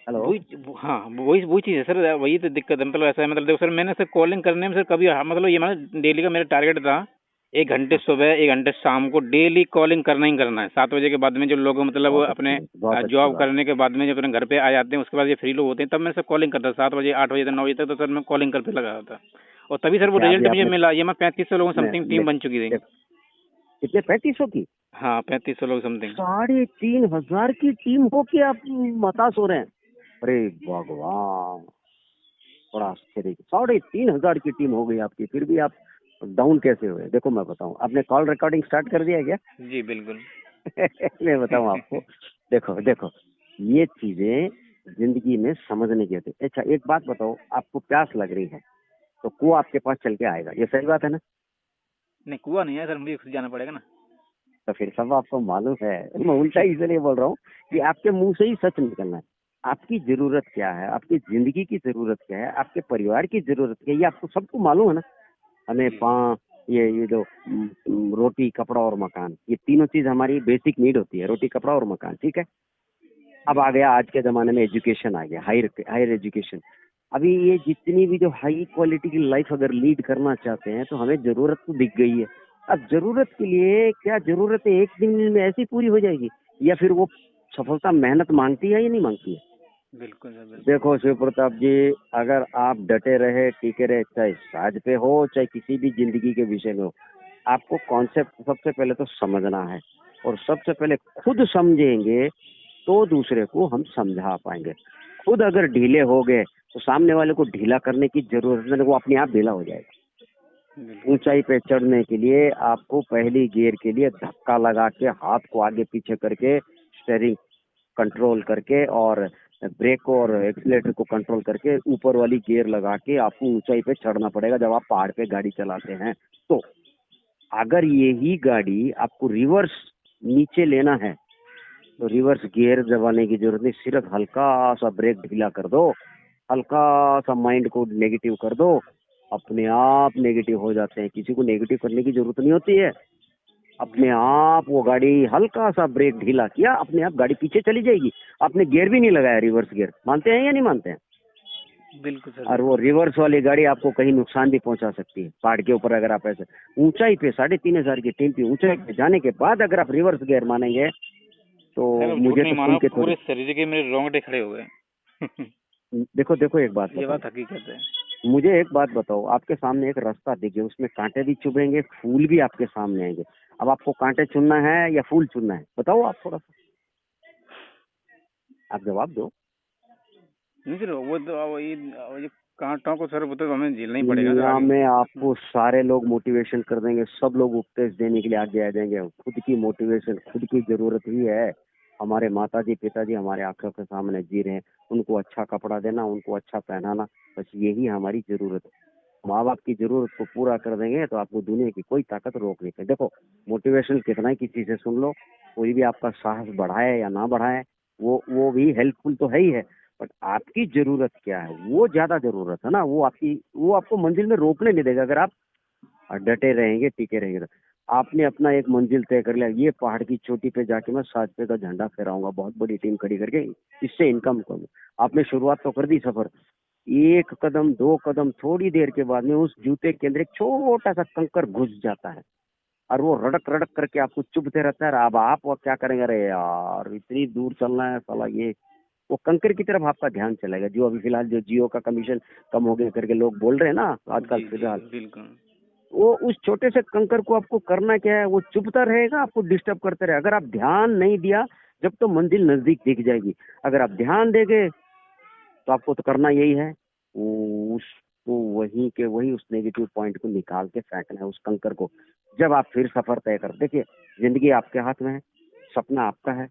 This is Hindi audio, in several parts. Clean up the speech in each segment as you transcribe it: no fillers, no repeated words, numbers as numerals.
हेलो। हाँ, वही वही चीज़ है सर, वही तो दिक्कत है। मतलब ऐसा है, मतलब देखो सर, मैंने सर कॉलिंग करने में सर कभी, हाँ, मतलब ये मतलब डेली का मेरा टारगेट था, 1 घंटे हाँ, सुबह, 1 घंटे शाम को डेली कॉलिंग करना ही करना है। 7 बजे के बाद में जो लोग मतलब वो बहुत अच्छी अपने बात, बहुत अच्छी जॉब बात। करने के बाद में जब अपने घर पे आ जाते हैं, उसके बाद ये फ्री लोग होते हैं, तब मैं सर कॉलिंग करता था 7 बजे, 8 बजे तक, 9 बजे तक तो सर मैं कॉलिंग करते लगा रहा था। और तभी सर वो अच्छा, अभी रिजल्ट मुझे आपने मिला, ये मैं 3500 लोगों आपने समथिंग टीम बन चुकी थी। देखो, कितने 3500 की? हाँ, 3500 लोग समथिंग। 3500 की टीम हो के आप हताश हो रहे हैं? अरे भगवान, बड़ा आश्चर्य। 3500 की टीम हो गई आपकी, फिर भी आप डाउन कैसे हुए? देखो मैं बताऊं, आपने कॉल रिकॉर्डिंग स्टार्ट कर दिया है क्या? जी, बिल्कुल। मैं बताऊं आपको। देखो देखो, ये चीजें जिंदगी में समझने की होती है। अच्छा एक बात बताओ, आपको प्यास लग रही है तो कुआं आपके पास चल के आएगा, ये सही बात है ना? नहीं, कुआँ नहीं है सर, मुझे खुद जाना पड़ेगा ना। तो फिर सब आपको मालूम है। मैं उल्टा इसलिए बोल रहा हूँ कि आपके मुंह से ही सच निकलना है। आपकी जरूरत क्या है, आपकी जिंदगी की जरूरत क्या है, आपके परिवार की जरूरत क्या है, ये आपको सबको मालूम है ना। हमें जी। ये जो रोटी कपड़ा और मकान, ये तीनों चीज हमारी बेसिक नीड होती है, रोटी कपड़ा और मकान, ठीक है। अब आ गया आज के जमाने में एजुकेशन, आ गया हायर हायर एजुकेशन। अभी ये जितनी भी जो हाई क्वालिटी की लाइफ अगर लीड करना चाहते हैं तो हमें जरूरत तो दिख गई है। अब जरूरत के लिए क्या जरूरत है, एक दिन में ऐसी पूरी हो जाएगी? या फिर वो सफलता मेहनत मांगती है या नहीं मांगती है? बिल्कुल सर, बिल्कुल। देखो शिव प्रताप जी, अगर आप डटे रहे टीके रहे, चाहे साज पे हो चाहे किसी भी जिंदगी के विषय में हो, आपको कॉन्सेप्ट सबसे पहले तो समझना है। और सबसे पहले खुद समझेंगे तो दूसरे को हम समझा पाएंगे। खुद अगर ढीले हो गए तो सामने वाले को ढीला करने की जरूरत नहीं, वो अपने आप ढीला हो जाएगा। बिल्कुल ऊंचाई पे चढ़ने के लिए आपको पहली गियर के लिए धक्का लगा के, हाथ को आगे पीछे करके, स्टेयरिंग कंट्रोल करके और ब्रेक को और एक्सीलेटर को कंट्रोल करके ऊपर वाली गियर लगा के आपको ऊंचाई पे चढ़ना पड़ेगा जब आप पहाड़ पे गाड़ी चलाते हैं। तो अगर यही गाड़ी आपको रिवर्स नीचे लेना है तो रिवर्स गियर दबाने की जरूरत नहीं, सिर्फ हल्का सा ब्रेक ढीला कर दो, हल्का सा माइंड को नेगेटिव कर दो, अपने आप नेगेटिव हो जाते हैं। किसी को नेगेटिव करने की जरूरत नहीं होती है। अपने बिल्कुल। आप वो गाड़ी हल्का सा ब्रेक ढीला किया, अपने आप गाड़ी पीछे चली जाएगी। आपने गियर भी नहीं लगाया, रिवर्स गियर, मानते हैं या नहीं मानते हैं? बिल्कुल सर, और वो बिल्कुल। रिवर्स वाली गाड़ी आपको कहीं नुकसान भी पहुंचा सकती है। पहाड़ के ऊपर अगर आप ऐसे ऊंचाई पे 3500 की टीम पे ऊंचाई पे जाने के बाद अगर आप रिवर्स गियर मानेंगे तो सर अब झूठ मुझे नहीं तो सुन माना, के थोड़ी। पूरे शरीर के मेरे रोंगटे खड़े हो गए। देखो देखो, एक बात ये बताओ, बात हकीकत है। मुझे एक बात बताओ, आपके सामने एक रास्ता दिखे, उसमें कांटे भी चुभेंगे, फूल भी आपके सामने आएंगे। अब आपको कांटे चुनना है या फूल चुनना है, बताओ आप थोड़ा सा, आप जवाब दो। नहीं सर, वो तो ये कांटों को सर, वो तो हमें झेलना ही पड़ेगा सर दुनिया आगे। में आपको सारे लोग मोटिवेशन कर देंगे, सब लोग उपदेश देने के लिए आगे आ जाएंगे। खुद की मोटिवेशन, खुद की जरूरत ही है। हमारे माताजी पिताजी हमारे आंखों के सामने जी रहे हैं, उनको अच्छा कपड़ा देना, उनको अच्छा पहनाना, बस यही हमारी जरूरत है। माँ बाप की जरूरत को पूरा कर देंगे तो आपको दुनिया की कोई ताकत रोक नहीं सकती। देखो, मोटिवेशन कितना ही किसी से सुन लो, कोई भी आपका साहस बढ़ाए या ना बढ़ाए, वो भी हेल्पफुल तो है ही है। बट आपकी जरूरत क्या है, वो ज्यादा जरूरत है ना। वो आपको मंजिल में रोकने नहीं देगा अगर आप डटे रहेंगे टिके रहेंगे तो। आपने अपना एक मंजिल तय कर लिया, ये पहाड़ की चोटी पे जाके मैं 7 रुपए का झंडा फहराऊंगा, बहुत बड़ी टीम खड़ी करके इससे इनकम करूँ। आपने शुरुआत तो कर दी सफर। एक कदम दो कदम, थोड़ी देर के बाद में उस जूते के अंदर एक छोटा सा कंकर घुस जाता है और वो रड़क रड़क करके आपको चुभते रहता है। और अब आप वो क्या करेंगे, अरे यार इतनी दूर चलना है साला, ये वो कंकर की तरफ आपका ध्यान चलेगा। जो अभी फिलहाल जो जियो का कमीशन कम हो गया करके लोग बोल रहे हैं ना आजकल जी, जी, फिलहाल, बिल्कुल। वो उस छोटे से कंकर को आपको करना क्या है, वो चुभता रहेगा, आपको डिस्टर्ब करते रहेगा। अगर आप ध्यान नहीं दिया, जब तो मंजिल नजदीक दिख जाएगी। अगर आप ध्यान देंगे तो आपको तो करना यही है, उसको वहीं के वहीं उस नेगेटिव पॉइंट को निकाल के फेंकना है, उस कंकर को। जब आप फिर सफर तय कर, देखिए जिंदगी आपके हाथ में है, सपना आपका है,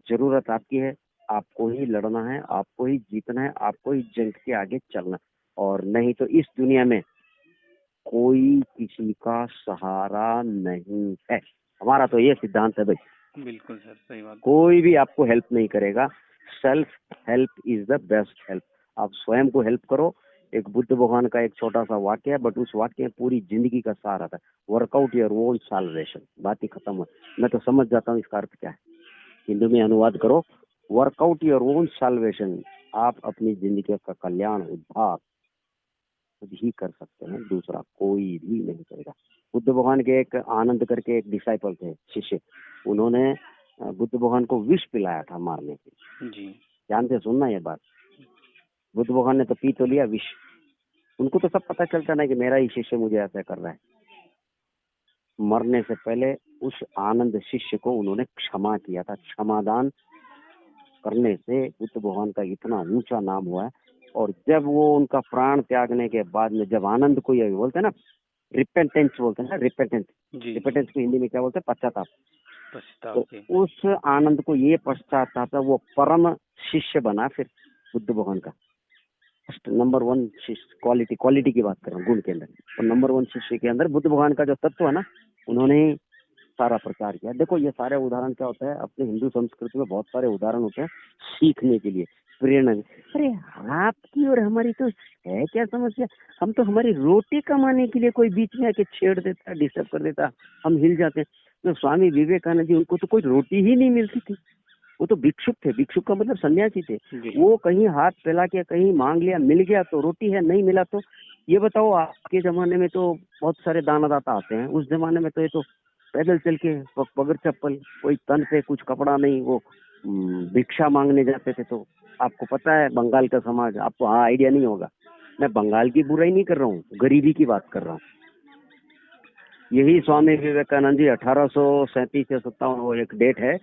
जरूरत आपकी है, आपको ही लड़ना है, आपको ही जीतना है, आपको ही जंग के आगे चलना है। और नहीं तो इस दुनिया में कोई किसी का सहारा नहीं है। हमारा तो ये सिद्धांत है भाई, बिल्कुल सर, सही बात है। कोई भी आपको हेल्प नहीं करेगा। Self help is the best help. आप स्वयं को हेल्प करो। एक बुद्ध भगवान का एक छोटा सा वाक्य है, बट उस वाक्य में पूरी जिंदगी का सार आता है, वर्कआउट योर ओन साल्वेशन। बात ही खत्म है। मैं तो समझ जाता हूँ इसका अर्थ क्या है। हिंदी में अनुवाद करो, वर्कआउट योर ओन साल्वेशन। आप अपनी जिंदगी का कल्याण उद्धार खुद ही कर सकते हैं, दूसरा कोई भी नहीं करेगा। बुद्ध भगवान के एक आनंद करके एक डिसाइपल थे, शिष्य, उन्होंने बुद्ध भगवान को विष पिलाया था मारने के। जी जानते सुनना ये बात, बुद्ध भगवान ने तो पी तो लिया विष, उनको तो सब पता चलता ना कि मेरा ही शिष्य मुझे ऐसा कर रहा है। मरने से पहले उस आनंद शिष्य को उन्होंने क्षमा किया था। क्षमादान करने से बुद्ध भगवान का इतना ऊंचा नाम हुआ है। और जब वो उनका प्राण त्यागने के बाद में जब आनंद को ये बोलते हैं ना, रिपेंटेंस बोलते हैं ना, रिपेंटेंस, जी रिपेंटेंस को हिंदी में क्या बोलते हैं, पश्चाताप। पछतावा तो के। उस आनंद को ये पश्चाताप, वो परम शिष्य बना फिर बुद्ध भगवान का। फर्स्ट नंबर 1 शिष्य, क्वालिटी की बात कर रहा हूँ, गुण के अंदर। और नंबर 1 शिष्य के अंदर बुद्ध भगवान का जो तत्व है ना, उन्होंने सारा प्रचार किया। देखो ये सारे उदाहरण क्या होता है, अपने हिंदू संस्कृति में बहुत सारे उदाहरण होते हैं सीखने के लिए, प्रेरणा। अरे आपकी और हमारी तो है क्या समस्या, हम तो हमारी रोटी कमाने के लिए कोई बीच में आके छेड़ देता, डिस्टर्ब कर देता, हम हिल जाते हैं। तो स्वामी विवेकानंद जी, उनको तो कोई रोटी ही नहीं मिलती थी, वो तो भिक्षुक थे। भिक्षुक का मतलब सन्यासी थे। जी वो कहीं हाथ फैला के कहीं मांग लिया, मिल गया तो रोटी है, नहीं मिला तो ये बताओ। आपके जमाने में तो बहुत सारे दानदाता आते हैं, उस जमाने में तो ये तो पैदल चल के बगैर चप्पल, कोई तन पे कुछ कपड़ा नहीं, वो भिक्षा मांगने जाते थे। तो आपको पता है बंगाल का समाज, आपको आइडिया नहीं होगा। मैं बंगाल की बुराई नहीं कर रहा हूँ, गरीबी की बात कर रहा हूँ। यही स्वामी विवेकानंद जी 1837 या 57, वो एक डेट है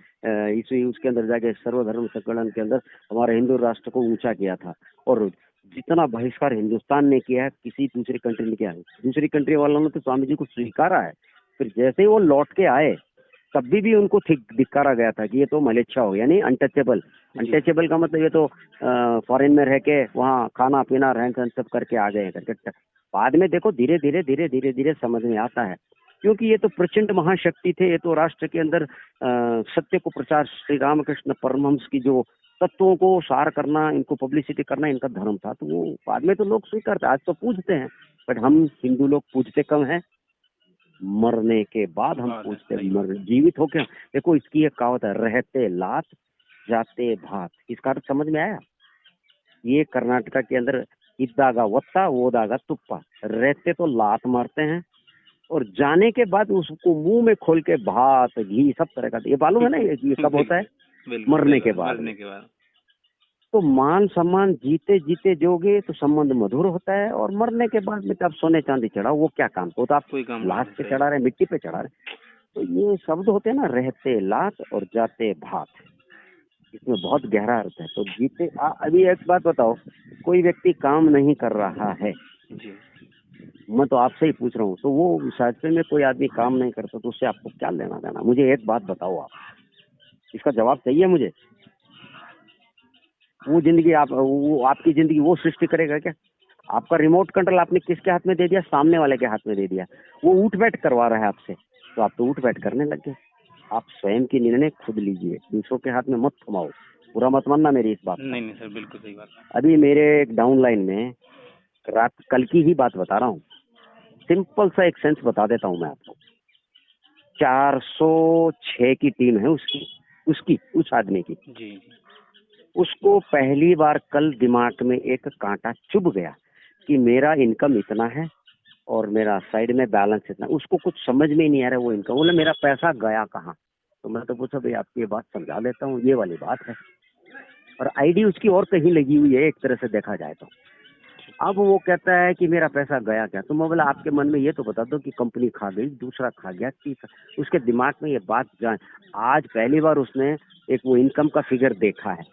ईस्वी, उसके अंदर जाके सर्वधर्म सम्मेलन के अंदर हमारे हिंदू राष्ट्र को ऊंचा किया था। और जितना बहिष्कार हिंदुस्तान ने किया है, किसी दूसरी कंट्री ने किया है। दूसरी कंट्री वालों ने तो स्वामी जी को स्वीकारा है, फिर जैसे ही वो लौट के आए तब भी उनको धिक्कारा गया था कि ये तो मलेच्छा हो, यानी अनटचेबल। अनटचेबल का मतलब ये तो फॉरेन में रह के वहाँ खाना पीना रहन सहन सब करके आ गए करके। बाद में देखो धीरे धीरे धीरे धीरे धीरे समझ में आता है, क्योंकि ये तो प्रचंड महाशक्ति थे। ये तो राष्ट्र के अंदर सत्य को प्रचार, श्री रामकृष्ण परमहंस की जो तत्वों को सार करना, इनको पब्लिसिटी करना इनका धर्म था। तो वो बाद में तो लोग स्वीकारते, आज तो पूजते हैं, बट हम हिंदू लोग पूजते कम हैं, मरने के बाद हम पूछते हैं। मर जीवित हो क्या, देखो इसकी एक कहावत है, रहते लात जाते भात। इसका अर्थ समझ में आया? ये कर्नाटका के अंदर इद्दागा वत्ता वो दागा तुप्पा, रहते तो लात मारते हैं और जाने के बाद उसको मुंह में खोल के भात घी सब तरह का, ये मालूम है ना ये कब होता है? मरने के बाद। तो मान सम्मान जीते जीते जोगे तो संबंध मधुर होता है, और मरने के बाद में आप सोने चांदी चढ़ाओ, वो क्या काम? तो आप लाश पे चढ़ा रहे, मिट्टी पे चढ़ा रहे। तो ये शब्द होते हैं ना, रहते लात और जाते भात, इसमें बहुत गहरा अर्थ है। तो जीते अभी एक बात बताओ, कोई व्यक्ति काम नहीं कर रहा है, मैं तो आपसे ही पूछ रहा हूँ, तो वो साथ में कोई आदमी काम नहीं करता तो उससे आपको क्या लेना देना? मुझे एक बात बताओ, आप इसका जवाब चाहिए मुझे। वो जिंदगी वो आपकी जिंदगी वो सृष्टि करेगा क्या? आपका रिमोट कंट्रोल आपने किसके हाथ में दे दिया? सामने वाले के हाथ में दे दिया। वो उठ बैठ करवा रहा है आपसे, तो आप तो उठ बैठ करने लग गए। आप स्वयं की निर्णय खुद लीजिए, दूसरों के हाथ में मत थमाओ। बुरा मत मानना मेरी इस बात। नहीं सर, बिल्कुल सही बात है। अभी मेरे एक डाउन लाइन में रात कल की ही बात बता रहा हूँ, सिंपल सा एक सेंस बता देता हूँ मैं आपको। 406 की टीम है उसकी उस आदमी की। जी उसको पहली बार कल दिमाग में एक कांटा चुभ गया कि मेरा इनकम इतना है और मेरा साइड में बैलेंस इतना। उसको कुछ समझ में ही नहीं आ रहा वो इनकम, बोले मेरा पैसा गया कहाँ? तो मैं तो पूछा भाई आपकी ये बात समझा देता हूँ, ये वाली बात है। और आईडी उसकी और कहीं लगी हुई है एक तरह से देखा जाए तो। अब वो कहता है कि मेरा पैसा गया क्या? तो मैं बोला आपके मन में ये तो बता दो कि कंपनी खा गई, दूसरा खा गया, तीसरा। उसके दिमाग में ये बात जाए, आज पहली बार उसने एक वो इनकम का फिगर देखा है।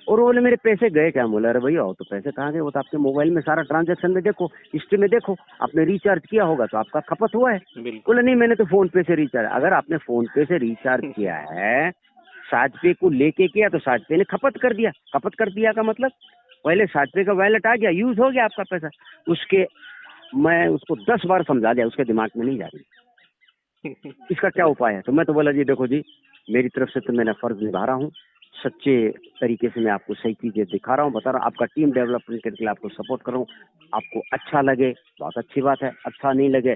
और वो बोले मेरे पैसे गए क्या? बोला अरे भैया तो पैसे कहाँ गए? वो तो आपके मोबाइल में सारा ट्रांजैक्शन में देखो, हिस्ट्री में देखो, आपने रिचार्ज किया होगा तो आपका खपत हुआ है। बोले नहीं मैंने तो फोन पे से रिचार्ज। अगर आपने फोन पे से रिचार्ज किया है, साजपे को लेके किया, तो साजपे ने खपत कर दिया। खपत कर दिया का मतलब पहले साजपे का वैलेट आ गया, यूज हो गया आपका पैसा। उसके मैं उसको 10 बार समझा दिया, उसके दिमाग में नहीं जा रही। इसका क्या उपाय है? तो मैं तो बोला जी देखो जी, मेरी तरफ से तो मैंने फर्ज निभा रहा हूँ, सच्चे तरीके से मैं आपको सही चीजें दिखा रहा हूँ, बता रहा हूँ, आपका टीम डेवलपमेंट करके आपको सपोर्ट कर रहा हूँ। आपको अच्छा लगे बहुत अच्छी बात है, अच्छा नहीं लगे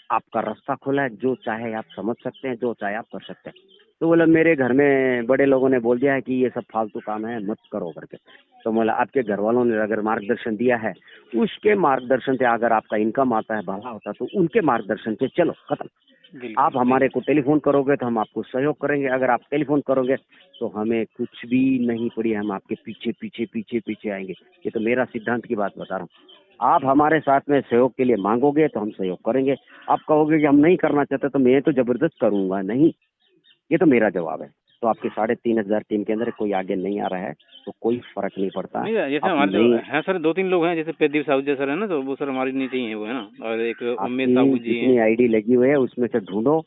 आपका रास्ता खुला है, जो चाहे आप समझ सकते हैं, जो चाहे आप कर सकते हैं। तो बोला मेरे घर में बड़े लोगों ने बोल दिया है कि ये सब फालतू काम है, मत करो करके। तो बोला आपके घर वालों ने अगर मार्गदर्शन दिया है, उसके मार्गदर्शन से अगर आपका इनकम आता है, भला होता, तो उनके मार्गदर्शन से चलो, खत्म। आप हमारे को टेलीफोन करोगे तो हम आपको सहयोग करेंगे, अगर आप टेलीफोन करोगे तो हमें कुछ भी नहीं पड़ी, हम आपके पीछे पीछे पीछे पीछे आएंगे। ये तो मेरा सिद्धांत की बात बता रहा हूँ। आप हमारे साथ में सहयोग के लिए मांगोगे तो हम सहयोग करेंगे, आप कहोगे कि हम नहीं करना चाहते तो मैं तो जबरदस्त करूंगा नहीं। ये तो मेरा जवाब है। तो आपके 3,500 टीम के अंदर कोई आगे नहीं आ रहा है तो कोई फर्क नहीं पड़ता। नहीं जैसे आप हमारे जो नहीं, हैं सर 2-3 लोग हैं, जैसे प्रदीप साहू जी सर है ना, तो वो सर हमारी नीचे ही है, वो है ना, और एक उमेश आपकी साहू जी जितनी हैं। आईडी लगी हुई है उसमें से ढूंढो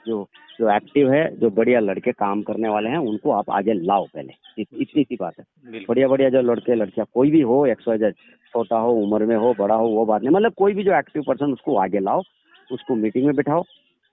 जो जो एक्टिव है, जो बढ़िया लड़के काम करने वाले हैं, उनको आप आगे लाओ पहले। इतनी सी बात है। बिल्कुल बढ़िया बढ़िया जो लड़के लड़कियां कोई भी हो, XYZ, छोटा हो, उम्र में हो, बड़ा हो, वो बात नहीं, मतलब कोई भी जो एक्टिव पर्सन, उसको आगे लाओ, उसको मीटिंग में बिठाओ,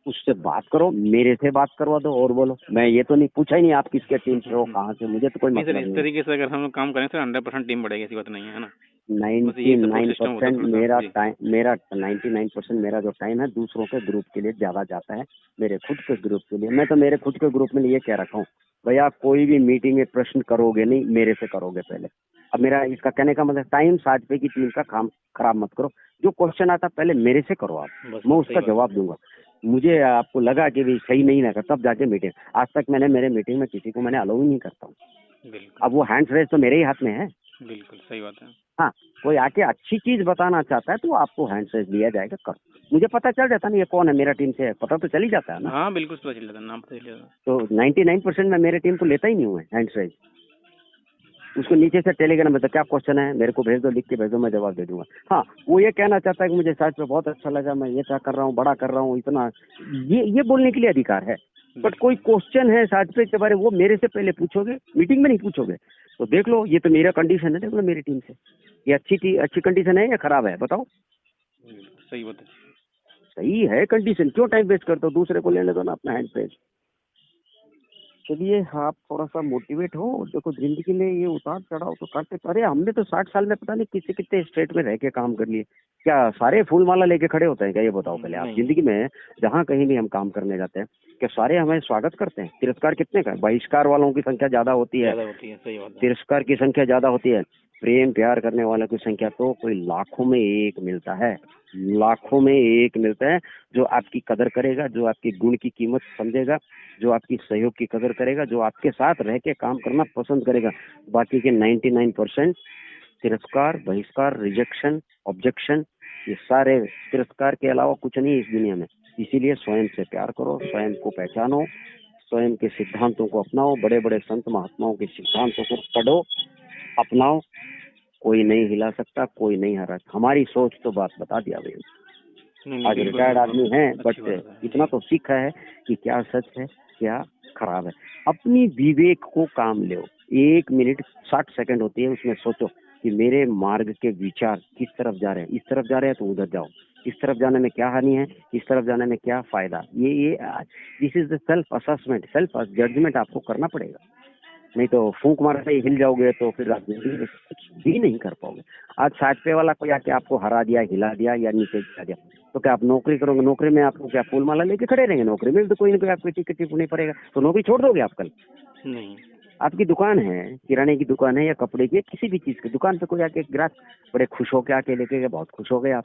उससे बात करो, मेरे से बात करवा दो और बोलो। मैं ये तो नहीं पूछा ही नहीं आप किसके टीम से हो, कहाँ से, मुझे तो कोई नहीं सर, मतलब इस नहीं है। तरीके से अगर हम लोग काम करें सर 100% टीम बढ़ेगी, ऐसी बात नहीं है ना। बस ये सपोर्ट सिस्टम होता है 99% थोड़ा मेरा सा जी। टाइम, मेरा 99% मेरा जो टाइम है दूसरों के ग्रुप के लिए ज्यादा जाता है, मेरे खुद के ग्रुप के लिए। मैं तो मेरे खुद के ग्रुप में ये कह रखा हूँ, भैया कोई भी मीटिंग में प्रश्न करोगे नहीं, मेरे से करोगे पहले। अब मेरा इसका कहने का मतलब, टाइम 7 की टीम का काम खराब मत करो, जो क्वेश्चन आता पहले मेरे से करो आप, बस मैं बस उसका सही बात है। जवाब दूंगा। मुझे आपको लगा कि भी सही नहीं लगा तब जाके मीटिंग, आज तक मैंने मेरे मीटिंग में किसी को मैंने अलाउ ही नहीं करता हूँ। बिल्कुल अब वो हैंड रेज तो मेरे ही हाथ में है। बिल्कुल सही बात है। हाँ, कोई आके अच्छी चीज बताना चाहता है तो आपको हैंड रेज दिया जाएगा, करो। मुझे पता चल जाता ना ये कौन है, मेरा टीम से है, पता तो चल ही जाता है ना। हाँ बिल्कुल पता चल जाता है, नाम पता चल जाता है। तो 99% मैं मेरे टीम को लेता ही नहीं हूँ हैंड रेज। उसको नीचे से टेलीग्राम में तो क्या क्वेश्चन है मेरे को भेज दो, लिख के भेज दो, मैं जवाब दे दूंगा। हाँ, वो ये कहना चाहता है कि मुझे साइट पे बहुत अच्छा लगा, मैं ये क्या कर रहा हूँ, बड़ा कर रहा हूँ इतना, ये बोलने के लिए अधिकार है। बट कोई क्वेश्चन है साइट पे के बारे में, वो मेरे से पहले पूछोगे, मीटिंग में नहीं पूछोगे। तो देख लो, ये तो मेरा कंडीशन है, देख लो मेरी टीम से ये अच्छी कंडीशन है या खराब है, बताओ। सही बात है। सही है कंडीशन, क्यों टाइम वेस्ट करते हो, दूसरे को लेने दो ना अपना हैंड पेज। चलिए, आप थोड़ा सा मोटिवेट हो, देखो जिंदगी में ये उतार चढ़ाव तो करते। अरे हमने तो 60 साल में पता नहीं किसी कितने स्टेट में रह के काम कर लिए, क्या सारे फूल माला लेके खड़े होते हैं क्या, ये बताओ पहले आप। नहीं। जिंदगी में जहाँ कहीं भी हम काम करने जाते हैं, क्या सारे हमें स्वागत करते हैं? तिरस्कार कितने का है? बहिष्कार वालों की संख्या ज्यादा होती है, ज्यादा होती है, सही बात है। तिरस्कार की संख्या ज्यादा होती है। प्रेम प्यार करने वालों की संख्या तो कोई लाखों में एक मिलता है, लाखों में एक मिलता है, जो आपकी कदर करेगा, जो आपके गुण की कीमत समझेगा, जो आपकी सहयोग की कदर करेगा, जो आपके साथ रह के काम करना पसंद करेगा। बाकी के 99% तिरस्कार, बहिष्कार, रिजेक्शन, ऑब्जेक्शन, ये सारे तिरस्कार के अलावा कुछ नहीं है इस दुनिया में। इसीलिए स्वयं से प्यार करो, स्वयं को पहचानो, स्वयं के सिद्धांतों को अपनाओ, बड़े बड़े संत महात्माओं के सिद्धांतों को पढ़ो, अपनाओ। कोई नहीं हिला सकता, कोई नहीं हरा। हमारी सोच तो बात बता दिया भाई। आज रिटायर्ड आदमी है, बट इतना तो सीखा है कि क्या सच है क्या खराब है। अपनी विवेक को काम लो। 1 मिनट 60 सेकंड होती है, उसमें सोचो कि मेरे मार्ग के विचार किस तरफ जा रहे हैं। इस तरफ जा रहे हैं तो उधर जाओ, इस तरफ जाने में क्या हानि है, इस तरफ जाने में क्या फायदा। ये this is the self assessment, self judgement आपको करना पड़ेगा। नहीं तो फूंक मार के हिल जाओगे तो फिर आप जिंदगी में कुछ भी नहीं कर पाओगे। आज 60 वाला कोई आके आपको हरा दिया, हिला दिया या नीचे गिरा दिया, तो क्या आप नौकरी करोगे? नौकरी में आपको क्या फूल माला लेके खड़े रहेंगे? नौकरी में तो कोई ना कोई आपको टिकट टिप्पणी पड़ेगा, तो नौकरी छोड़ दोगे आप कल? नहीं। आपकी दुकान है, किराने की दुकान है या कपड़े की, किसी भी चीज की दुकान पे कोई आके ग्राहक बड़े खुश होके आके लेके गए, बहुत खुश हो गए आप,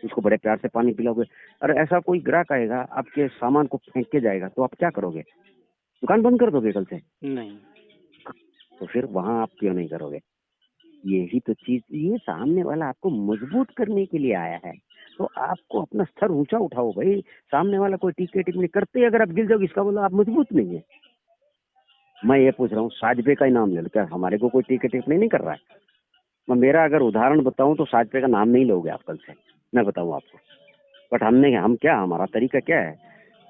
उसको बड़े प्यार से पानी पिलाओगे। और ऐसा कोई ग्राहक आएगा आपके सामान को फेंक के जाएगा, तो आप क्या करोगे? दुकान बंद कर दोगे कल से? नहीं। तो फिर वहां आप क्यों नहीं करोगे? यही तो चीज, ये सामने वाला आपको मजबूत करने के लिए आया है, तो आपको अपना स्तर ऊंचा उठाओ भाई। सामने वाला कोई टीके टिप्पणी करते ही अगर आप गिर जाओगे, इसका बोलो आप मजबूत नहीं है। मैं ये पूछ रहा हूँ, साजबे का ही नाम ले लो, क्या हमारे को कोई टीके टिप्पणी नहीं कर रहा है? मैं मेरा अगर उदाहरण बताऊं तो साजबे का नाम नहीं लोगे आप कल से, मैं बताऊं आपको। बट हम क्या, हमारा तरीका क्या है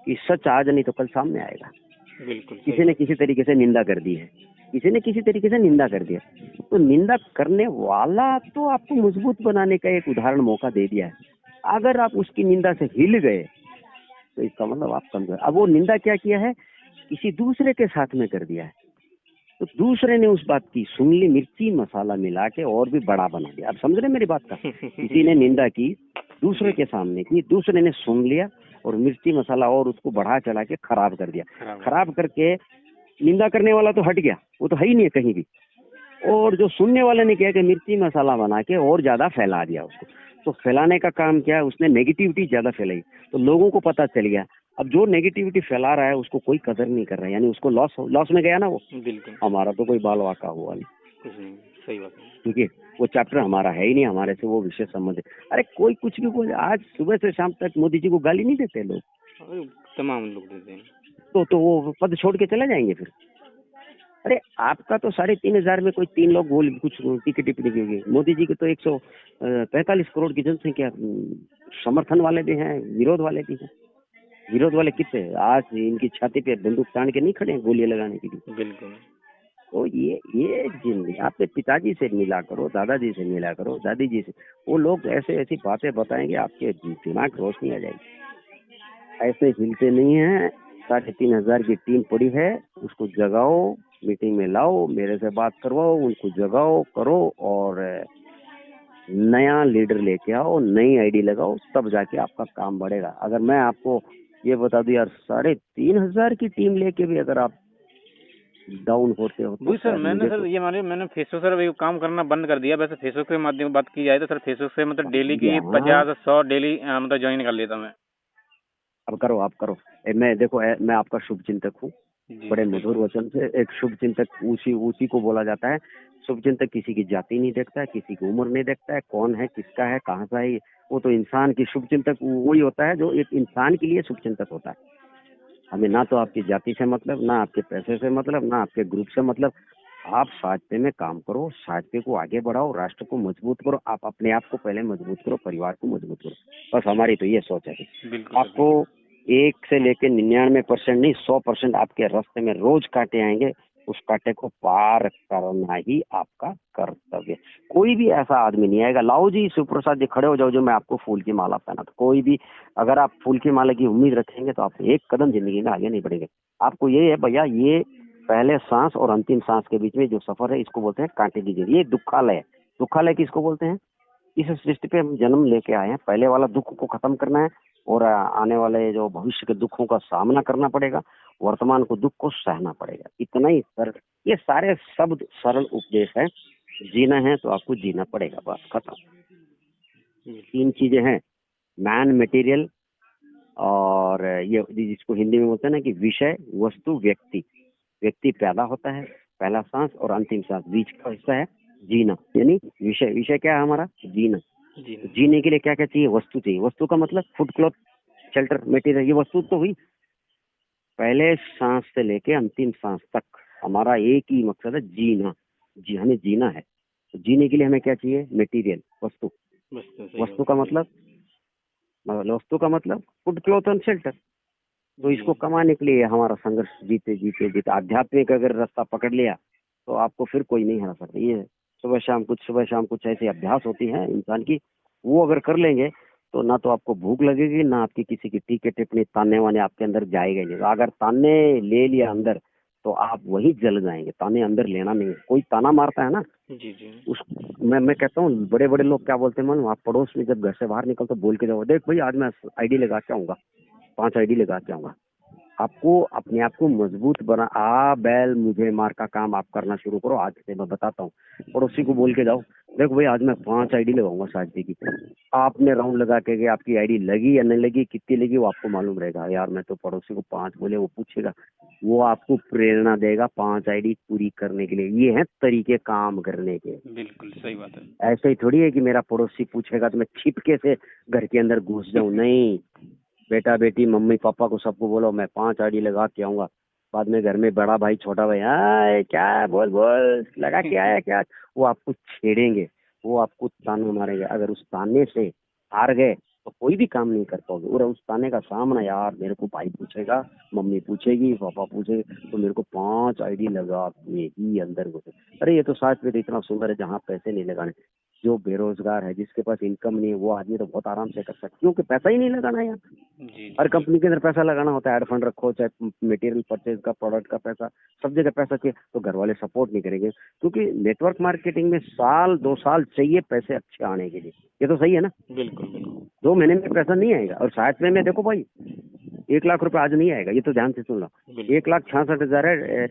कि सच आज नहीं तो कल सामने आएगा। बिल्कुल किसी ने किसी तरीके से निंदा कर दी है, किसी ने किसी तरीके से निंदा कर दिया, तो निंदा करने वाला तो आपको मजबूत बनाने का एक उदाहरण मौका दे दिया है। अगर आप उसकी निंदा से हिल गए तो इसका मतलब आप कमजोर। अब वो निंदा क्या किया है, किसी दूसरे के साथ में कर दिया है, तो दूसरे ने उस बात की सुन ली, मिर्ची मसाला मिला के और भी बड़ा बना दिया। आप समझ रहे मेरी बात का? किसी ने निंदा की, दूसरे के सामने की, दूसरे ने सुन लिया और मिर्ची मसाला और उसको बढ़ा चढ़ा के खराब कर दिया। खराब खराब करके निंदा करने वाला तो हट गया, वो तो है ही नहीं है कहीं भी, और जो सुनने वाले ने क्या कि मिर्ची मसाला बना के और ज्यादा फैला दिया उसको। तो फैलाने का काम क्या है, उसने नेगेटिविटी ज्यादा फैलाई, तो लोगों को पता चल गया। अब जो नेगेटिविटी फैला रहा है उसको कोई कदर नहीं कर रहा है, यानी उसको लॉस में गया ना वो। बिल्कुल हमारा तो कोई बाल वाका हुआ नहीं, कुछ नहीं, सही बात है। क्योंकि वो चैप्टर हमारा है ही नहीं, हमारे से वो विषय संबंध है। अरे कोई कुछ भी बोले, आज सुबह से शाम तक मोदी जी को गाली नहीं देते लोग, अरे तमाम लोग देते हैं। तो वो पद छोड़ के चले जाएंगे फिर। अरे आपका तो 3,500 में कोई 3 लोग बोल कुछ टिप्पणी टिप्पणी की होगी, मोदी जी की तो 145 करोड़ की जनसंख्या, समर्थन वाले भी हैं, विरोध वाले भी हैं। विरोध वाले कितने हैं? आज इनकी छाती पे बंदूक तान के नहीं खड़े हैं गोलियां लगाने के लिए। बिल्कुल तो ये जिंदगी आपके पिताजी से मिला करो, दादाजी से मिला करो, दादी जी से, वो लोग ऐसे ऐसी बातें बताएंगे, आपके दिमाग रोशनी आ जाएगी। ऐसे हिलते नहीं है। 3,500 की टीम पड़ी है, उसको जगाओ, मीटिंग में लाओ, मेरे से बात करवाओ, उनको जगाओ, करो, और नया लीडर लेके आओ, नई आईडी लगाओ, तब जाके आपका काम बढ़ेगा। अगर मैं आपको ये बता दूं यार, 3,500 की टीम लेके भी अगर आप डाउन होते हो तो वही सर, शायद मैंने मुझे सर तो ये मानिए मैंने फेसबुक सर अभी काम करना बंद कर दिया। वैसे फेसबुक के माध्यम से बात की जाए तो सर फेसबुक से मतलब डेली की यहाँ 50-100 डेली मतलब ज्वाइन कर लेता मैं। अब करो, आप करो। मैं देखो, मैं आपका शुभ चिंतक हूँ। जी बड़े सर मधुर बिल्कुल। वचन से एक शुभ चिंतक उसी को बोला जाता है। शुभ चिंतक किसी की जाति नहीं देखता है, किसी की उम्र नहीं देखता है, कौन है, किसका है, कहाँ का है, वो तो इंसान की शुभ चिंतक वही होता है जो एक इंसान के लिए शुभ चिंतक होता है। हमें ना तो आपकी जाति से मतलब, ना आपके पैसे से मतलब, ना आपके ग्रुप से मतलब। आप साझे में काम करो, साझे को आगे बढ़ाओ, राष्ट्र को मजबूत करो, आप अपने आप को पहले मजबूत करो, परिवार को मजबूत करो। बस हमारी तो ये सोच है। बिल्कुल सर आपको 1 से लेकर 99% नहीं, 100% आपके रास्ते में रोज कांटे आएंगे, उस कांटे को पार करना ही आपका कर्तव्य। कोई भी ऐसा आदमी नहीं आएगा, लाओ जी शिवप्रसाद जी खड़े हो जाओ जो मैं आपको फूल की माला पहना। तो कोई भी, अगर आप फूल की माला की उम्मीद रखेंगे तो आप एक कदम जिंदगी में आगे नहीं बढ़ेंगे। आपको ये है भैया, ये पहले सांस और अंतिम सांस के बीच में जो सफर है, इसको बोलते हैं कांटे की जड़ी। ये दुखालय है। दुखालय किसको बोलते हैं? इस सृष्टि पे हम जन्म लेके आए हैं, पहले वाला दुख को खत्म करना है और आने वाले जो भविष्य के दुखों का सामना करना पड़ेगा, वर्तमान को दुख को सहना पड़ेगा। इतना ही सरल, ये सारे शब्द सरल उपदेश है। जीना है तो आपको जीना पड़ेगा, बस खत्म। 3 चीजें हैं, मैन, मटेरियल, और ये जिसको हिंदी में बोलते हैं ना कि विषय, वस्तु, व्यक्ति। व्यक्ति पैदा होता है, पहला सांस और अंतिम सांस, बीच का हिस्सा है जीना, यानी विषय। विषय क्या है हमारा? जीना। जी जीने के लिए क्या क्या चाहिए? वस्तु चाहिए। वस्तु का मतलब फूड, क्लॉथ, शेल्टर, मटेरियल, ये वस्तु तो हुई। पहले सांस से लेके अंतिम सांस तक हमारा एक ही मकसद है, जीना। हमें जीना है, तो जीने के लिए हमें क्या चाहिए? मटेरियल, वस्तु। बस तो सही वस्तु बात का है। मतलब फूड, क्लॉथ एंड शेल्टर। तो जी इसको कमाने के लिए हमारा संघर्ष जीते जीते जीते आध्यात्मिक अगर रास्ता पकड़ लिया तो आपको फिर कोई नहीं हरा सकता। ये सुबह शाम कुछ ऐसी अभ्यास होती है इंसान की, वो अगर कर लेंगे तो ना तो आपको भूख लगेगी, ना आपकी किसी की टीके टिप्पणी ताने वाने आपके अंदर जाएगा ही नहीं। अगर ताने ले लिया अंदर तो आप वही जल जाएंगे। ताने अंदर लेना नहीं है। कोई ताना मारता है ना, जी जी उस मैं कहता हूँ, बड़े बड़े लोग क्या बोलते हैं मालूम? आप पड़ोस में जब घर से बाहर निकल तो बोल के जाओ, देख भाई आज मैं आईडी लगा के आऊंगा, 5 आईडी लगा के आऊंगा। आपको अपने आप को मजबूत बना, बैल मुझे मार का काम आप करना शुरू करो। आज से मैं बताता हूँ, पड़ोसी को बोल के जाओ, देखो भाई आज मैं 5 आईडी लगाऊंगा साझे की। आपने राउंड लगा के गए, आपकी आईडी लगी या नहीं लगी, कितनी लगी, वो आपको मालूम रहेगा। यार मैं तो पड़ोसी को 5 बोले, वो पूछेगा, वो आपको प्रेरणा देगा 5 आईडी पूरी करने के लिए। ये है तरीके काम करने के। बिल्कुल सही बात है। ऐसे ही थोड़ी है कि मेरा पड़ोसी पूछेगा तो मैं छिपके से घर के अंदर घुस जाऊं। नहीं, बेटा बेटी मम्मी पापा को सबको बोलो मैं 5 आईडी लगा के आऊंगा। बाद में घर में बड़ा भाई छोटा भाई, हाँ क्या बोल बोल लगा के आया क्या, वो आपको छेड़ेंगे, वो आपको ताना मारेंगे। अगर उस ताने से हार गए तो कोई भी काम नहीं कर पाओगे। और उस ताने का सामना, यार मेरे को भाई पूछेगा, मम्मी पूछेगी, पापा पूछेगा, तो मेरे को 5 आईडी लगा के ही अंदर घुसे। अरे ये तो साथ में इतना सुंदर है जहाँ पैसे नहीं लगाने। जो बेरोजगार है, जिसके पास इनकम नहीं है, वो आदमी तो बहुत आराम से कर सकता है, क्योंकि पैसा ही नहीं लगाना है यहाँ। जी हर कंपनी के अंदर पैसा लगाना होता है, एड फंड रखो, चाहे मटेरियल परचेज का, प्रोडक्ट का पैसा, सब जगह पैसा चाहिए, तो घर वाले सपोर्ट नहीं करेंगे, क्योंकि नेटवर्क मार्केटिंग में 1-2 साल चाहिए पैसे अच्छे आने के लिए। ये तो सही है ना? बिल्कुल बिल्कुल 2 महीने में पैसा नहीं आएगा। और साथ में देखो भाई, 1 लाख रुपए आज नहीं आएगा, ये तो ध्यान से सुन लो। बिल्कुल 1,66,000 है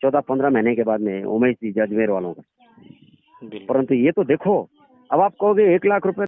14-15 महीने के बाद में उमेश जी अजमेर वालों का। बिल्कुल परंतु ये तो देखो, अब आप कहोगे 1 लाख रुपए